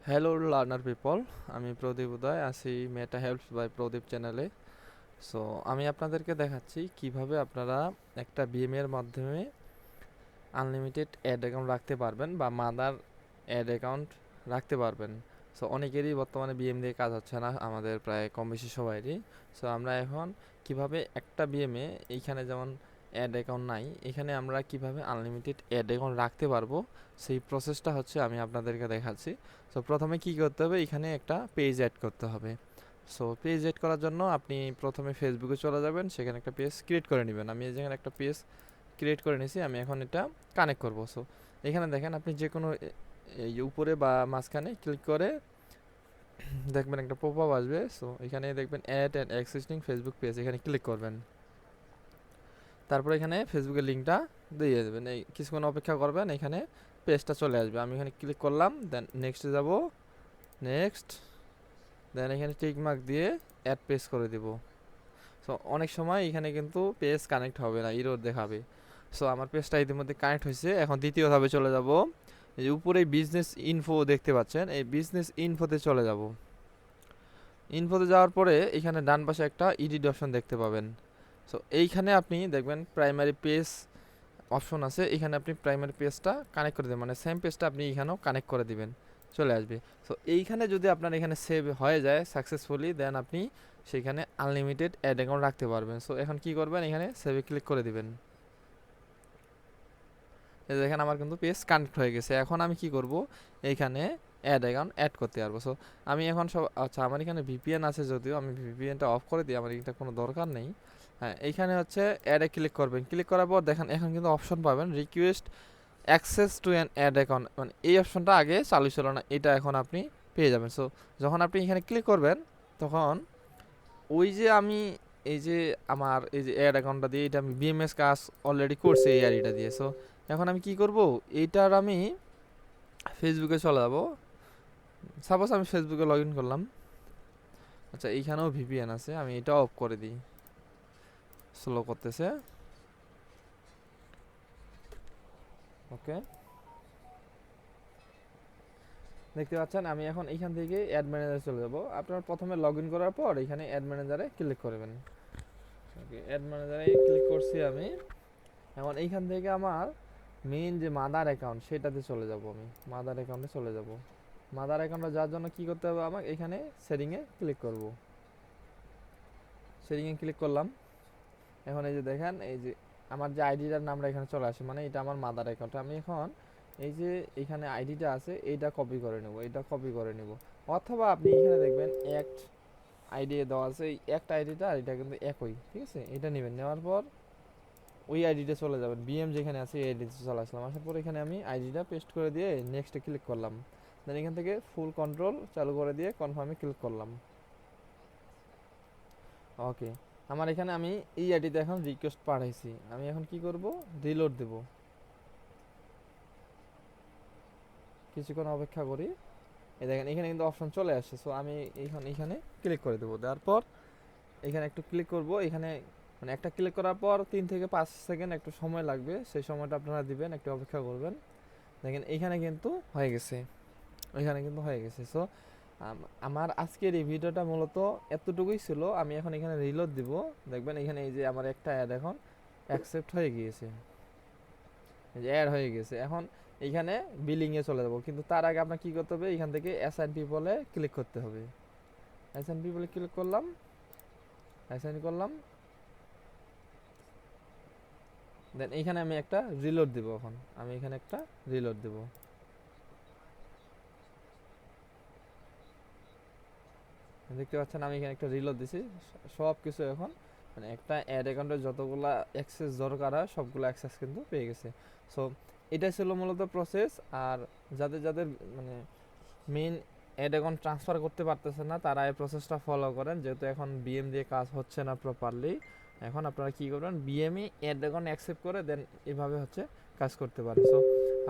Hello learner people, আমি প্রদীপ উদয় আছি মেটা helps by প্রদীপ চ্যানেলে। সো আমি আপনাদেরকে দেখাচ্ছি কিভাবে আপনারা একটা বিএম এর মাধ্যমে আনলিমিটেড অ্যাড অ্যাকাউন্ট রাখতে পারবেন বা মাদার অ্যাড অ্যাকাউন্ট রাখতে পারবেন। সো অনেকেরই বর্তমানে বিএম দিয়ে কাজ হচ্ছে না, আমাদের প্রায় কম বেশি সবাইরই। সো আমরা এখন কিভাবে একটা বিএমে এইখানে যেমন অ্যাড অ্যাকাউন্ট নাই, এখানে আমরা কিভাবে আনলিমিটেড অ্যাড অ্যাকাউন্ট রাখতে পারবো সেই প্রসেসটা হচ্ছে আমি আপনাদেরকে দেখাচ্ছি। সো প্রথমে কি করতে হবে, এখানে একটা পেজ অ্যাড করতে হবে। সো পেজ অ্যাড করার জন্য আপনি প্রথমে ফেসবুকে চলে যাবেন, সেখানে একটা পেজ ক্রিয়েট করে নেবেন। আমি যেখানে একটা পেজ ক্রিয়েট করে নিয়েছি, আমি এখন এটা কানেক্ট করব। সো এখানে দেখেন আপনি যে কোনো এই উপরে বা মাঝখানে ক্লিক করে দেখবেন একটা পপ আপ আসবে। সো এখানে দেখবেন add and existing Facebook page, এখানে ক্লিক করবেন। তারপর এখানে ফেসবুকের লিঙ্কটা দিয়ে দেবেন, এই কিছুক্ষণ অপেক্ষা করবেন, এখানে পেজটা চলে আসবে। আমি এখানে ক্লিক করলাম, দেন নেক্সটে যাব, নেক্সট, দেন এখানে টিক মার্ক দিয়ে অ্যাড পেজ করে দিব। সো অনেক সময় এখানে কিন্তু পেজ কানেক্ট হবে না, ইরর দেখাবে। সো আমার পেজটা ইতিমধ্যে কানেক্ট হয়েছে। এখন দ্বিতীয় ধাপে চলে যাব। এই যে উপরে বিজনেস ইনফো দেখতে পাচ্ছেন, এই বিজনেস ইনফোতে চলে যাব। ইনফোতে যাওয়ার পরে এখানে ডান পাশে একটা এডিট অপশন দেখতে পাবেন। সো এইখানে আপনি দেখবেন প্রাইমারি পেজ অপশন আছে, এখানে আপনি প্রাইমারি পেজটা কানেক্ট করে দেবেন, মানে সেম পেজটা আপনি এখানেও কানেক্ট করে দিবেন, চলে আসবে। সো এইখানে যদি আপনার এখানে সেভ হয়ে যায় সাকসেসফুলি, দেন আপনি সেখানে আনলিমিটেড অ্যাড অ্যাকাউন্ট রাখতে পারবেন। সো এখন কি করবেন, এখানে সেভে ক্লিক করে দিবেন। এই যে দেখেন আমার কিন্তু পেজ কানেক্ট হয়ে গেছে। এখন আমি কি করব, এইখানে অ্যাড অ্যাকাউন্ট অ্যাড করতে পারবো। সো আমি এখন সব, আচ্ছা আমার এখানে ভিপিএন আছে, যদিও আমি ভিপিএনটা অফ করে দিই, আমার এটা কোনো দরকার নেই। হ্যাঁ, এইখানে হচ্ছে অ্যাডে ক্লিক করবেন। ক্লিক করার পর দেখেন এখন কিন্তু অপশন পাবেন request access to an add account, মানে এই অপশনটা আগে চালু ছিল না, এটা এখন আপনি পেয়ে যাবেন। সো যখন আপনি এখানে ক্লিক করবেন, তখন ওই যে আমি এই যে আমার এই যে অ্যাড অ্যাকাউন্টটা দিয়ে এটা আমি বিএমএস কাজ অলরেডি করছি এই আইডিটা দিয়ে। সো এখন আমি কি করব, এইটার আমি ফেসবুকে চলে যাব। সাপোজ আমি ফেসবুকে লগ ইন করলাম। আচ্ছা এইখানেও ভিপিএন আছে, আমি এটা অফ করে দিই, স্লো করতেছে। ওকে, দেখতে পাচ্ছেন আমি এখন এইখান থেকে অ্যাড ম্যানেজারে চলে যাব। আপনার প্রথমে লগ ইন করার পর এখানে অ্যাড ম্যানেজারে ক্লিক করবেন। ওকে, অ্যাড ম্যানেজারে ক্লিক করছি আমি। এখন এইখান থেকে আমার মেইন যে মাদার অ্যাকাউন্ট সেটাতে চলে যাব, আমি মাদার অ্যাকাউন্টে চলে যাব। মাদার অ্যাকাউন্টে যাওয়ার জন্য কি করতে হবে, আমাকে এখানে সেটিংয়ে ক্লিক করব। সেটিংয়ে ক্লিক করলাম। এখন এই যে দেখেন এই যে আমার যে আইডিটার নামটা এখানে চলে আসে, মানে এটা আমার মাদার অ্যাকাউন্ট। আমি এখন এই যে এখানে আইডিটা আছে এইটা কপি করে নেব, এটা কপি করে নেব। অথবা আপনি এখানে দেখবেন অ্যাক্ট আইডি দেওয়া আছে, এই অ্যাক্ট আইডিটা আর এটা কিন্তু একই, ঠিক আছে। এটা নেবেন, নেওয়ার পর ওই আইডিটা চলে যাবেন, বিএম যেখানে আছে এই আইডিতে চলে আসলাম। আসার পর এখানে আমি আইডিটা পেস্ট করে দিয়ে নেক্সটে ক্লিক করলাম। দেন এখান থেকে ফুল কন্ট্রোল চালু করে দিয়ে কনফার্মে ক্লিক করলাম। ওকে, আমার এখানে আমি এই আইডিতে এখন রিকোয়েস্ট পাঠাইছি। আমি এখন কি করব, রিলোড দেব, কিছুক্ষণ অপেক্ষা করি। এই দেখেন এখানে কিন্তু অপশন চলে আসছে। সো আমি এখানে ক্লিক করে দেবো। দেওয়ার পর এখানে একটু ক্লিক করব, এখানে মানে একটা ক্লিক করার পর 3 থেকে 5 সেকেন্ড একটু সময় লাগবে, সেই সময়টা আপনারা দিবেন, একটু অপেক্ষা করবেন। দেখেন এইখানে কিন্তু হয়ে গেছে, ওইখানে কিন্তু হয়ে গেছে। সো আমার আজকের এই ভিডিওটা মূলত এতটুকুই ছিল। আমি এখন এখানে রিলোড দিব, দেখবেন এখানে এই যে আমার একটা অ্যাড এখন অ্যাকসেপ্ট হয়ে গিয়েছে, এই যে অ্যাড হয়ে গেছে। এখন এইখানে বিলিংয়ে চলে যাব, কিন্তু তার আগে আপনার কী করতে হবে, এখান থেকে অ্যাসাইন পিপলে ক্লিক করতে হবে। অ্যাসাইন পিপলে ক্লিক করলাম, অ্যাসাইন করলাম, দেন এইখানে আমি একটা রিলোড দিব। এখন আমি এখানে একটা রিলোড দেব। দেখতে পাচ্ছেন আমি এখানে একটা রিলোড দিছি। সব কিছু এখন মানে একটা অ্যাড অ্যাকাউন্টের যতগুলা অ্যাক্সেস দরকার হয় সবগুলো অ্যাক্সেস কিন্তু পেয়ে গেছে। সো এটাই ছিল মূলত প্রসেস। আর যাদের যাদের মানে মেইন অ্যাড অ্যাকাউন্ট ট্রান্সফার করতে পারতেছে না, তারা এই প্রসেসটা ফলো করেন, যেহেতু এখন বিএম দিয়ে কাজ হচ্ছে না প্রপারলি। এখন আপনারা কী করবেন, বিএমই অ্যাড অ্যাকাউন্ট অ্যাকসেপ্ট করে দেন এভাবে হচ্ছে কাজ করতে পারে। সো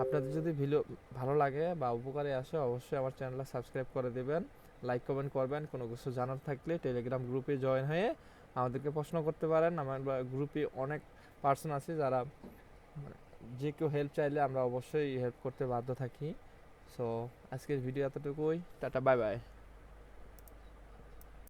আপনাদের যদি ভিডিও ভালো লাগে বা উপকারে আসে, অবশ্যই আমার চ্যানেলটা সাবস্ক্রাইব করে দেবেন, লাইক কমেন্ট করবেন। কোনো কিছু জানার থাকলে টেলিগ্রাম গ্রুপে জয়েন হয়ে আমাদেরকে প্রশ্ন করতে পারেন। আমার গ্রুপে অনেক পার্সন আছে যারা মানে যে কেউ হেল্প চাইলে আমরা অবশ্যই হেল্প করতে বাধ্য থাকি। সো আজকের ভিডিও এতটুকুই, টাটা, বাই বাই।